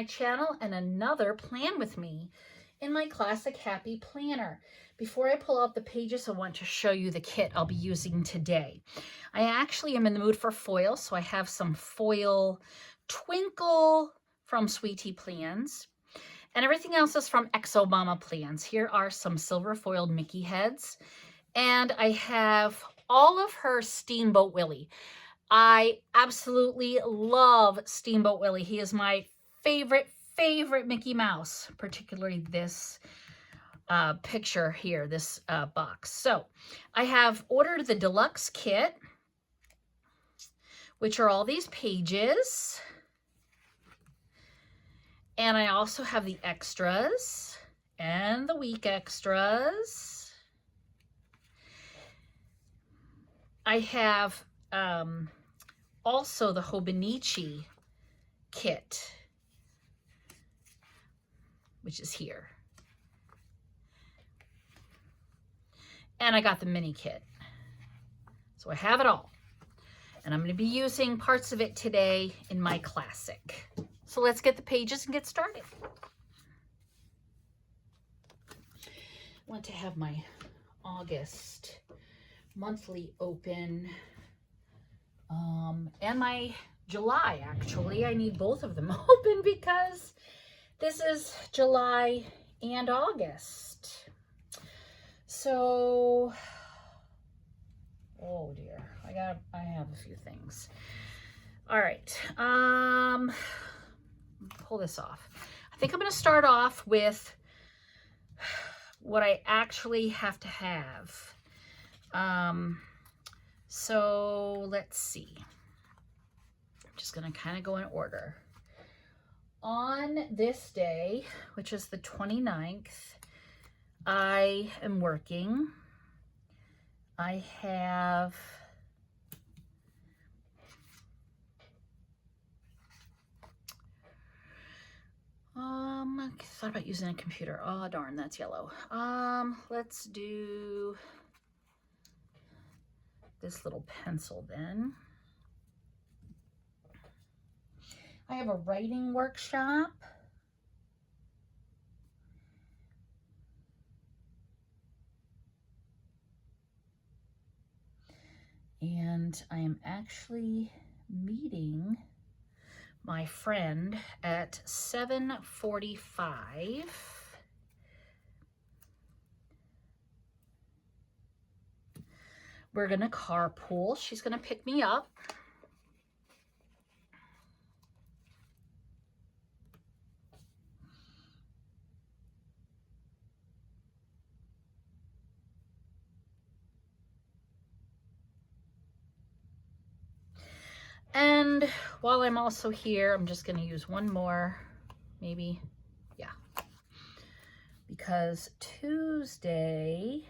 my channel and another Plan With Me in my Classic Happy Planner. Before I pull out the pages, I want to show you the kit I'll be using today. I actually am in the mood for foil, so I have some foil Twinkle from Sweetie Plans, and everything else is from Exo Mama Plans. Here are some silver foiled Mickey heads, and I have all of her Steamboat Willie. I absolutely love Steamboat Willie. He is my favorite Mickey Mouse, particularly this picture here, this box. So I have ordered the deluxe kit, which are all these pages. And I also have the extras and the week extras. I have also the Hobonichi kit, which is here. And I got the mini kit. So I have it all. And I'm going to be using parts of it today in my classic. So let's get the pages and get started. I want to have my August monthly open. And my July, actually. I need both of them open because this is July and August. So, oh dear, I have a few things. All right, pull this off. I think I'm going to start off with what I actually have to have. So let's see. I'm just going to kind of go in order. On this day, which is the 29th, I am working. I have I thought about using a computer. Oh darn, that's yellow. Let's do this little pencil then. I have a writing workshop. And I am actually meeting my friend at 7:45. We're gonna carpool. She's gonna pick me up. And while I'm also here, I'm just going to use one more, maybe, yeah, because Tuesday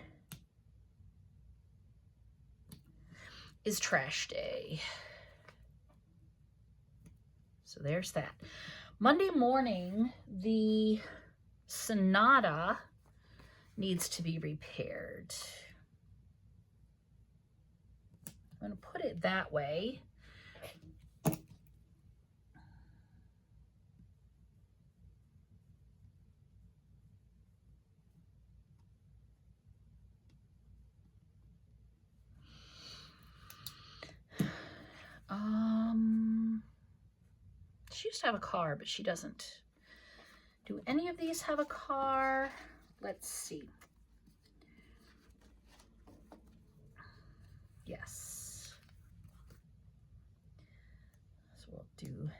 is trash day. So there's that. Monday morning, the Sonata needs to be repaired. I'm going to put it that way. She used to have a car, but she doesn't. Do any of these have a car? Let's see. Yes. So we'll do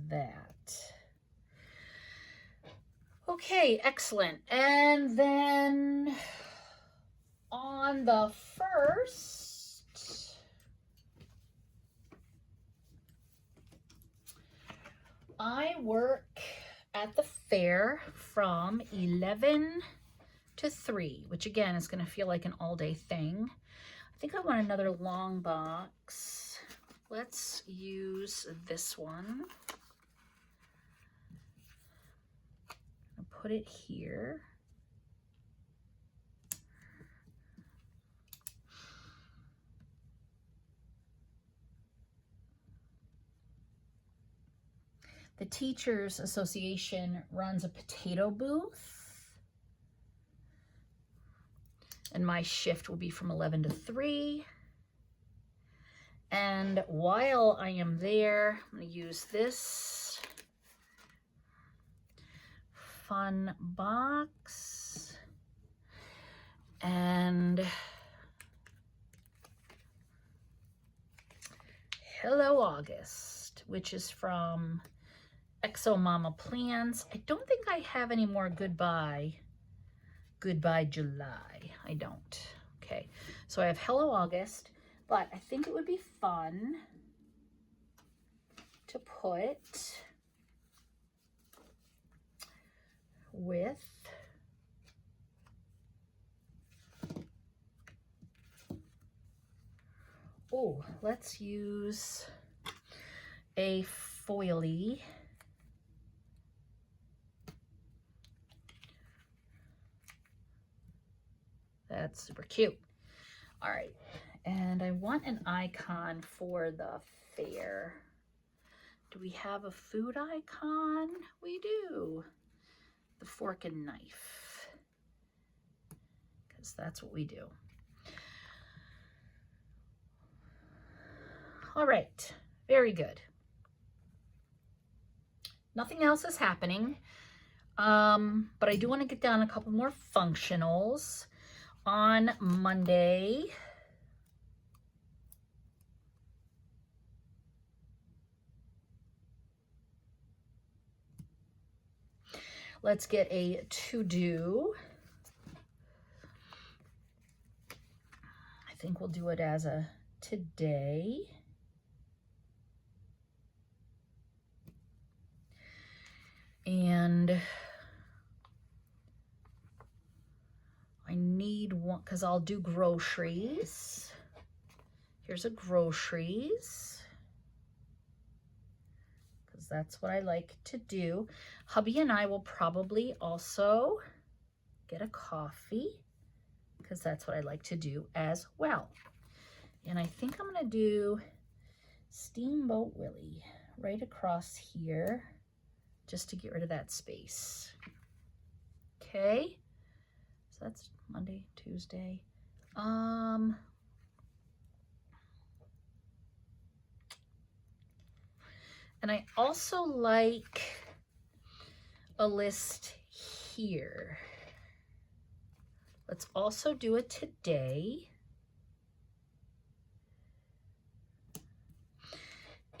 that. Okay, excellent. And then on the 1st, I work at the fair from 11 to 3, which again is going to feel like an all-day thing. I think I want another long box. Let's use this one. I'll put it here. The Teachers Association runs a potato booth. And my shift will be from 11 to 3. And while I am there, I'm going to use this fun box. And Hello August, which is from Exo Mama Plans. I don't think I have any more Goodbye July. I don't. Okay, so I have Hello August, but I think it would be fun to put with let's use a foily that's super cute. All right, and I want an icon for the fair. Do we have a food icon? We do. The fork and knife, because that's what we do. All right, very good. Nothing else is happening, but I do want to get down a couple more functionals. On Monday, let's get a to-do. I think we'll do it as a today. And I need one, because I'll do groceries. Here's a groceries, because that's what I like to do. Hubby and I will probably also get a coffee, because that's what I like to do as well. And I think I'm going to do Steamboat Willie right across here, just to get rid of that space. Okay, so that's Monday, Tuesday. And I also like a list here. Let's also do it today.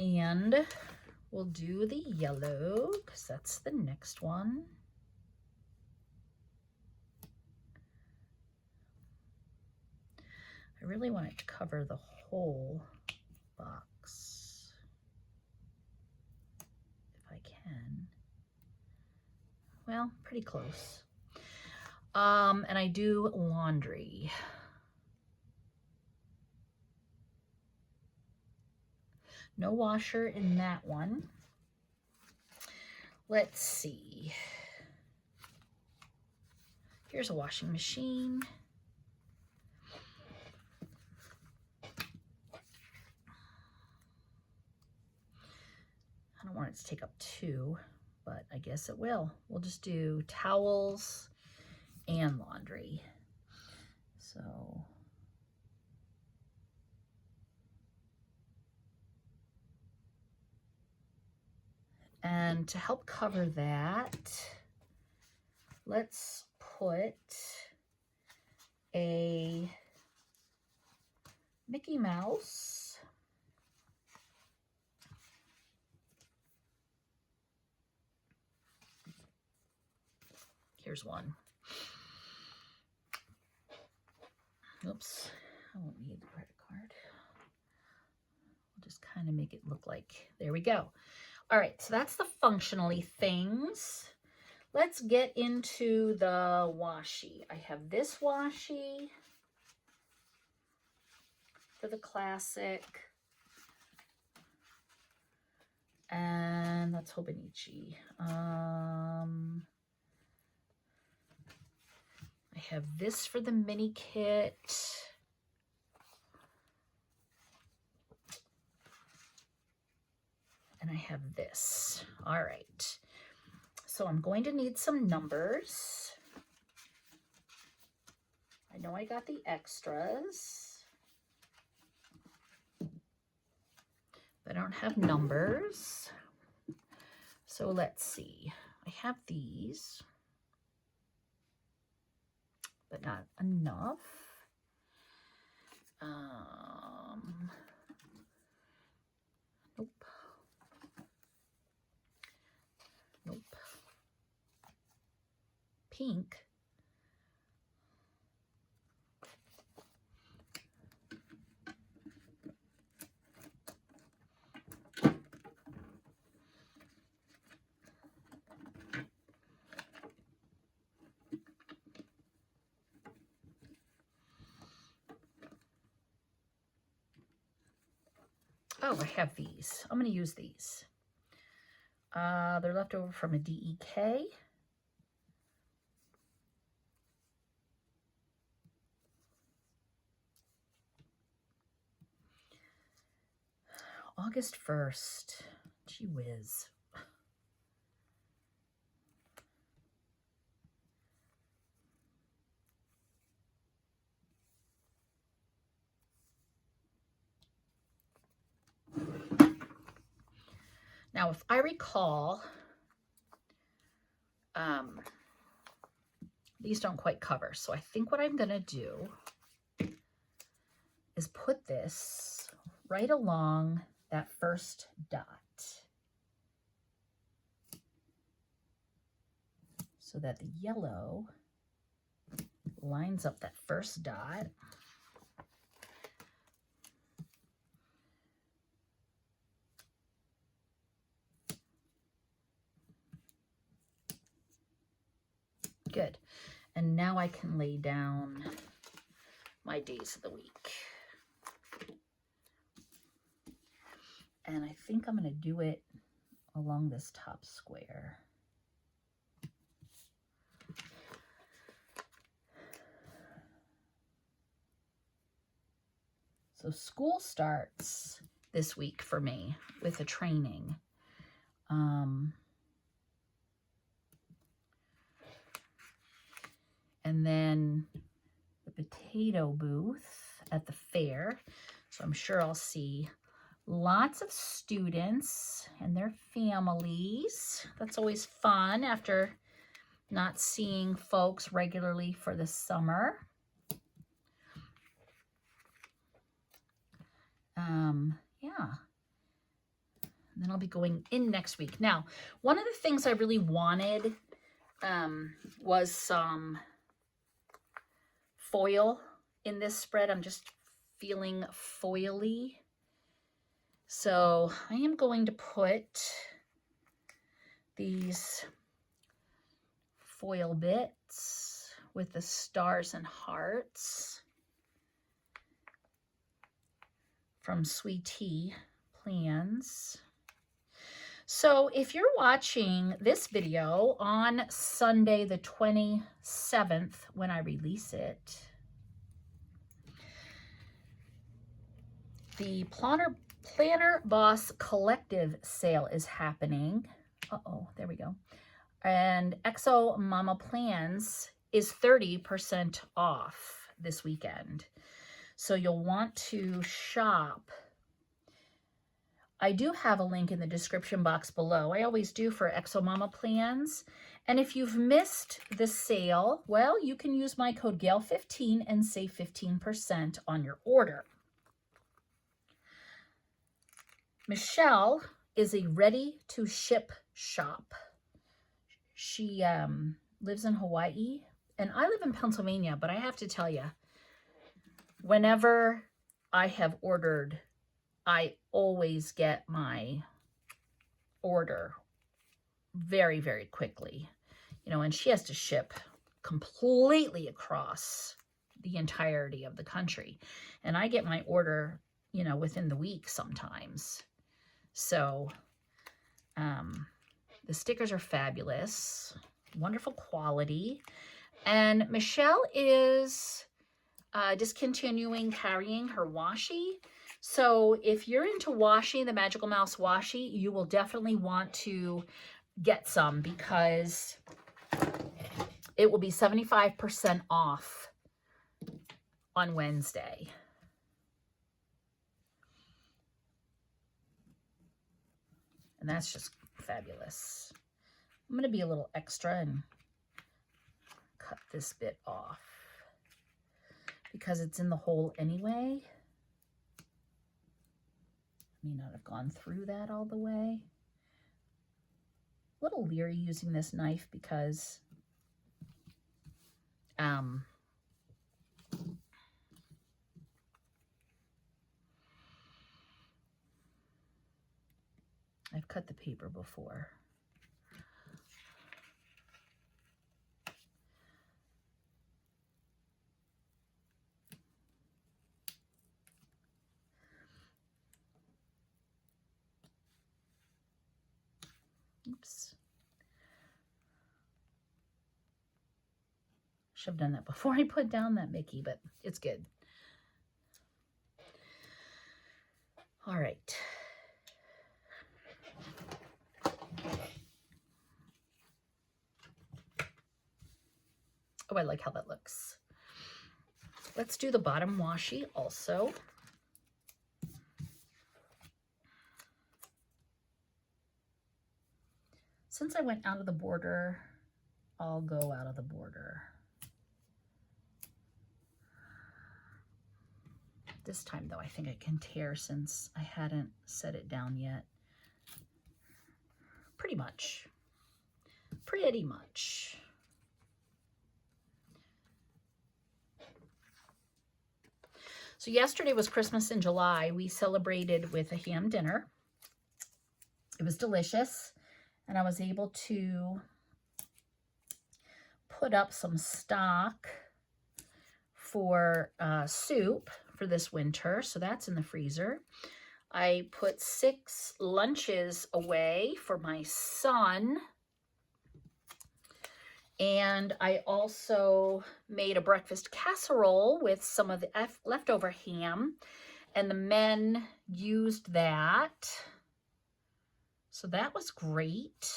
And we'll do the yellow, because that's the next one. I really want it to cover the whole box, if I can. Well, pretty close. And I do laundry. No washer in that one. Let's see. Here's a washing machine. I don't want it to take up 2, but I guess it will. We'll just do towels and laundry. So and to help cover that, let's put a Mickey Mouse here's one. Oops, I won't need the credit card. We'll just kind of make it look like, there we go. All right, so that's the functionally things. Let's get into the washi. I have this washi for the classic. And that's Hobonichi. I have this for the mini kit. And I have this. All right. So I'm going to need some numbers. I know I got the extras. I don't have numbers. So let's see. I have these, but not enough. Nope. Nope. Pink. Oh, I have these. I'm going to use these. They're left over from a DEK. August 1st. Gee whiz. Now, if I recall, these don't quite cover. So I think what I'm going to do is put this right along that first dot, so that the yellow lines up that first dot. Good. And now I can lay down my days of the week. And I think I'm going to do it along this top square. So school starts this week for me with a training. And then the potato booth at the fair. So I'm sure I'll see lots of students and their families. That's always fun after not seeing folks regularly for the summer. Yeah. And then I'll be going in next week. Now, one of the things I really wanted was some foil in this spread. I'm just feeling foily. So I am going to put these foil bits with the stars and hearts from Sweetie Plans. So if you're watching this video on Sunday the 27th when I release it, the Planner Boss Collective sale is happening. Uh-oh, there we go. And Exo Mama Plans is 30% off this weekend. So you'll want to shop. I do have a link in the description box below. I always do for Exo Mama Plans. And if you've missed the sale, well, you can use my code GAIL15 and save 15% on your order. Michelle is a ready-to-ship shop. She lives in Hawaii, and I live in Pennsylvania, but I have to tell you, whenever I have ordered, I always get my order very, very quickly. You know, and she has to ship completely across the entirety of the country. And I get my order, you know, within the week sometimes. So the stickers are fabulous, wonderful quality. And Michelle is discontinuing carrying her washi. So if you're into washi, the Magical Mouse washi, you will definitely want to get some because it will be 75% off on Wednesday. And that's just fabulous. I'm going to be a little extra and cut this bit off because it's in the hole anyway. May not have gone through that all the way. A little leery using this knife because I've cut the paper before. Oops. Should have done that before I put down that Mickey, but it's good. All right. Oh, I like how that looks. Let's do the bottom washi also. Since I went out of the border, I'll go out of the border. This time though, I think I can tear since I hadn't set it down yet. Pretty much. Pretty much. So yesterday was Christmas in July. We celebrated with a ham dinner. It was delicious. And I was able to put up some stock for soup for this winter. So that's in the freezer. I put 6 lunches away for my son. And I also made a breakfast casserole with some of the leftover ham. And the men used that. So that was great.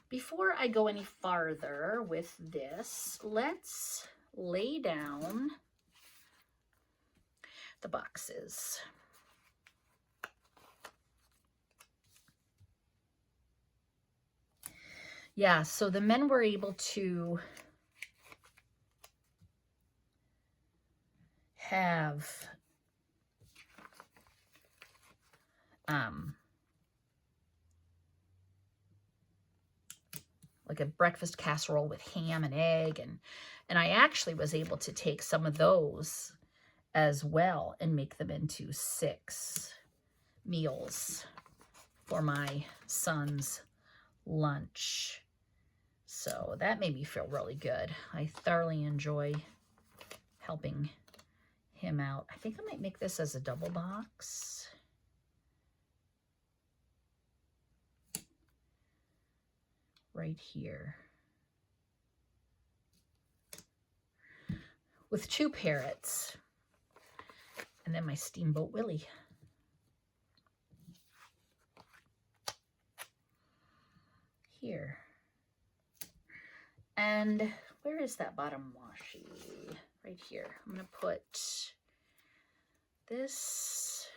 Before I go any farther with this, let's lay down the boxes. Yeah, so the men were able to have like a breakfast casserole with ham and egg, and I actually was able to take some of those as well and make them into 6 meals for my son's lunch. So that made me feel really good. I thoroughly enjoy helping him out. I think I might make this as a double box. Right here. With 2 parrots. And then my Steamboat Willie. Here. And where is that bottom washi? Right here. I'm going to put this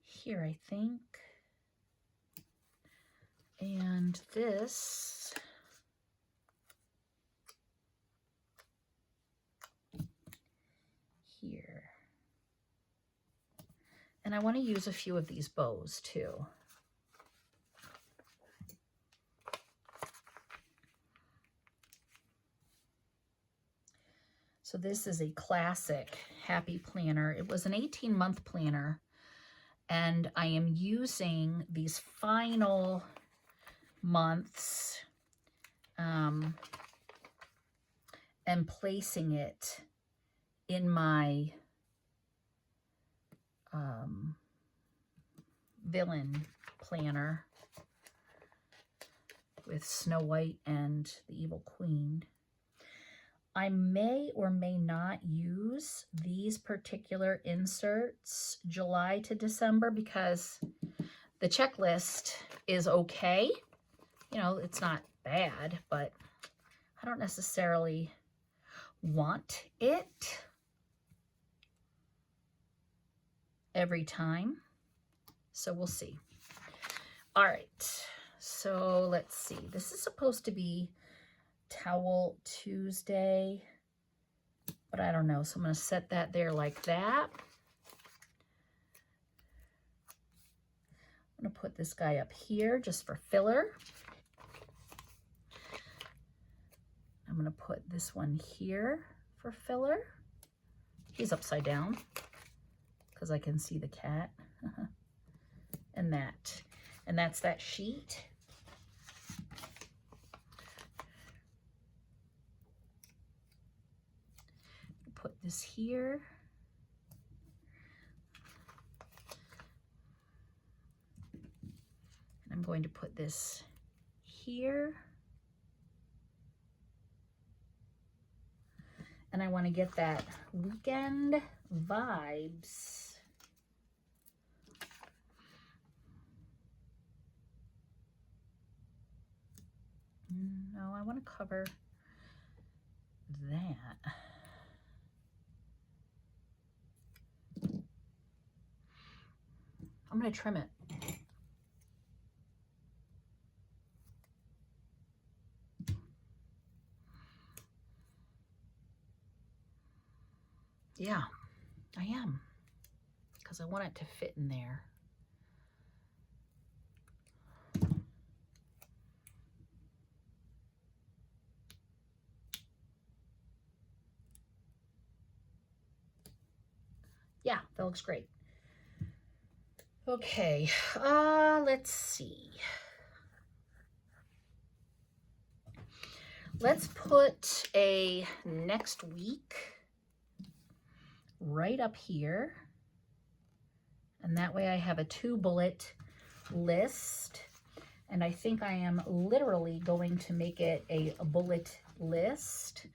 here, I think. And this here. And I want to use a few of these bows too. So this is a classic Happy Planner. It was an 18-month planner, and I am using these final months and placing it in my villain planner with Snow White and the Evil Queen. I may or may not use these particular inserts July to December because the checklist is okay. You know, it's not bad, but I don't necessarily want it every time. So we'll see. All right, so let's see. This is supposed to be Towel Tuesday, but I don't know. So I'm going to set that there like that. I'm going to put this guy up here just for filler. I'm going to put this one here for filler. He's upside down because I can see the cat. And that's that sheet. Put this here. And I'm going to put this here. And I want to get that weekend vibes. No, I want to cover that. I'm going to trim it. Yeah, I am, because I want it to fit in there. Yeah, that looks great. Okay, let's see. Let's put a next week right up here. And that way I have a 2-bullet list. And I think I am literally going to make it a bullet list.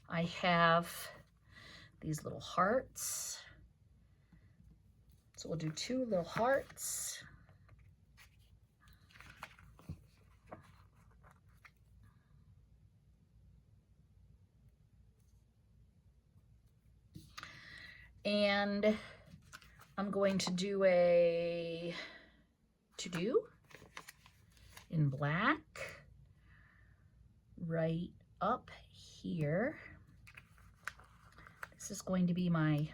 I have these little hearts. So we'll do 2 little hearts. And I'm going to do a to-do in black right up here. This is going to be my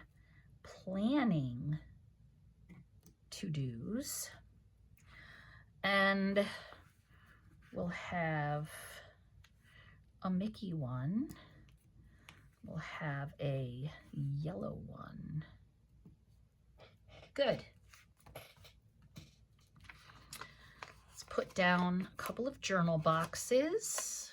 planning to-dos. And we'll have a Mickey one. We'll have a yellow one. Good. Let's put down a couple of journal boxes.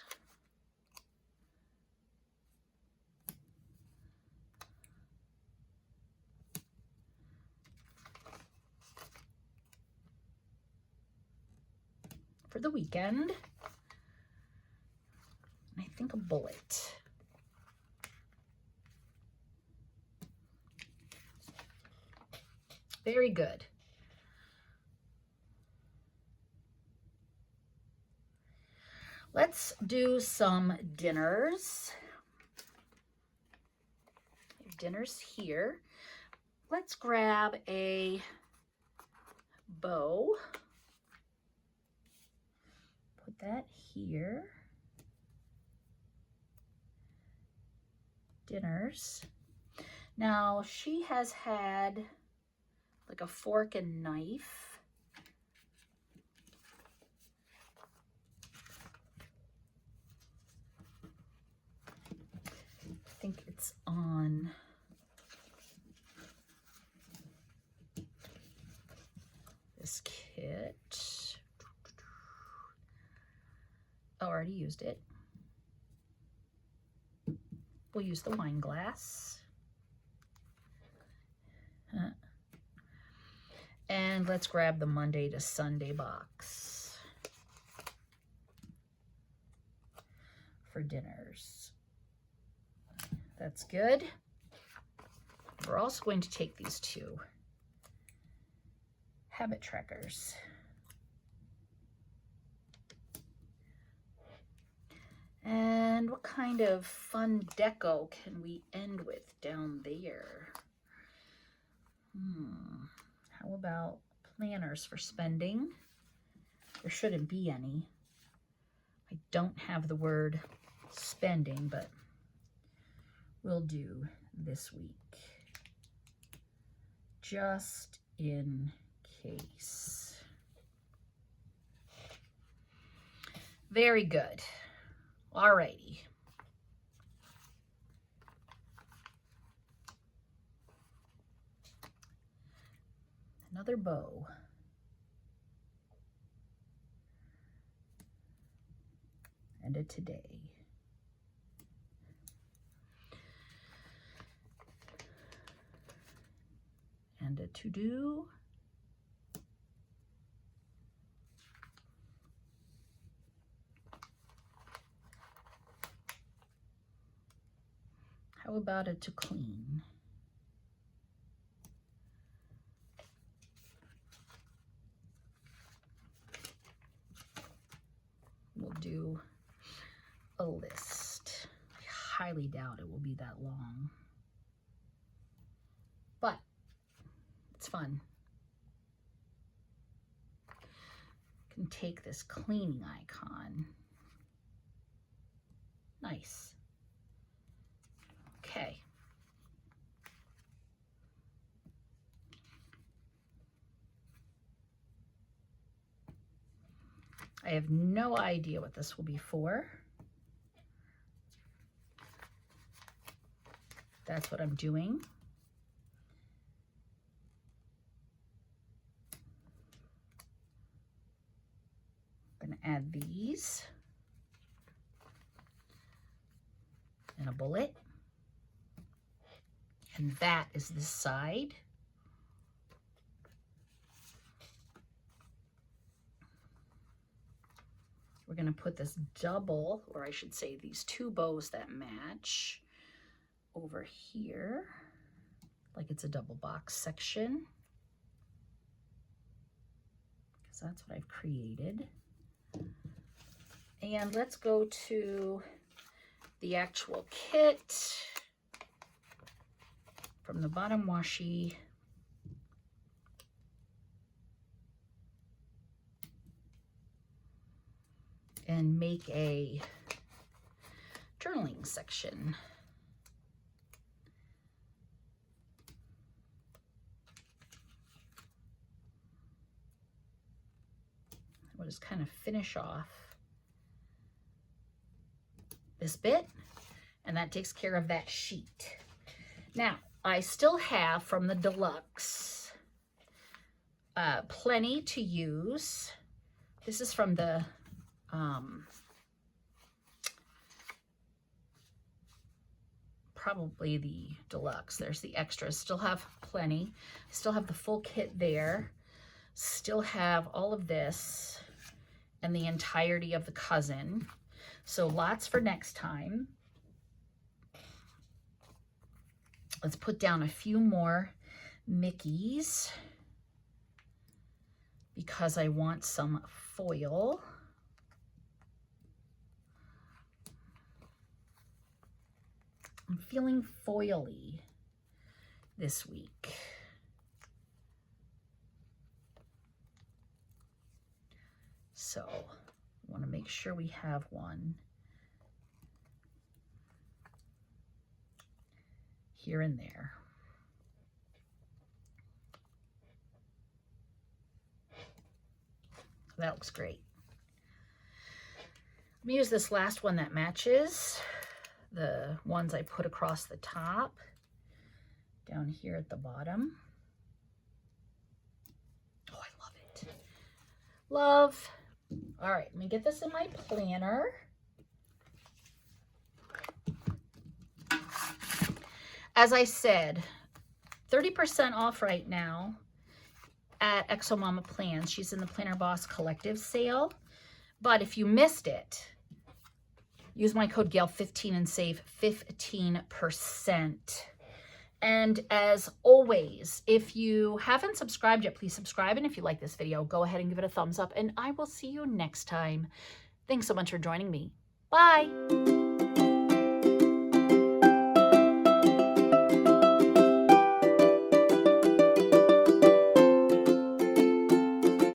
For the weekend. And I think a bullet. Very good. Let's do some dinners. Dinners here. Let's grab a bow. Put that here. Dinners. Now she has had like a fork and knife. I think it's on this kit. I already used it. We'll use the wine glass. And let's grab the Monday to Sunday box for dinners. That's good. We're also going to take these two habit trackers. And what kind of fun deco can we end with down there? How about planners for spending? There shouldn't be any. I don't have the word spending, but we'll do this week, just in case. Very good. Alrighty. Another bow. And a today. And a to-do. How about a to clean? We'll do a list. I highly doubt it will be that long, but it's fun. Can take this cleaning icon. Nice. Okay. I have no idea what this will be for. That's what I'm doing. I'm going to add these and a bullet. And that is the side. We're going to put this double, or I should say these two bows that match over here, like it's a double box section, because that's what I've created. And let's go to the actual kit from the bottom washi. And make a journaling section. We'll just kind of finish off this bit, and that takes care of that sheet. Now, I still have from the deluxe plenty to use. This is from the probably the deluxe. There's the extras. Still have plenty. Still have the full kit there. Still have all of this and the entirety of the cousin. So lots for next time. Let's put down a few more Mickeys because I want some foil. I'm feeling foily this week. So I want to make sure we have one here and there. That looks great. Let me use this last one that matches the ones I put across the top down here at the bottom. Oh, I love it. Love. All right, let me get this in my planner. As I said, 30% off right now at Exomama Plans. She's in the Planner Boss Collective sale. But if you missed it, Use my code GAIL15 and save 15%. And as always, if you haven't subscribed yet, please subscribe. And if you like this video, go ahead and give it a thumbs up. And I will see you next time. Thanks so much for joining me. Bye.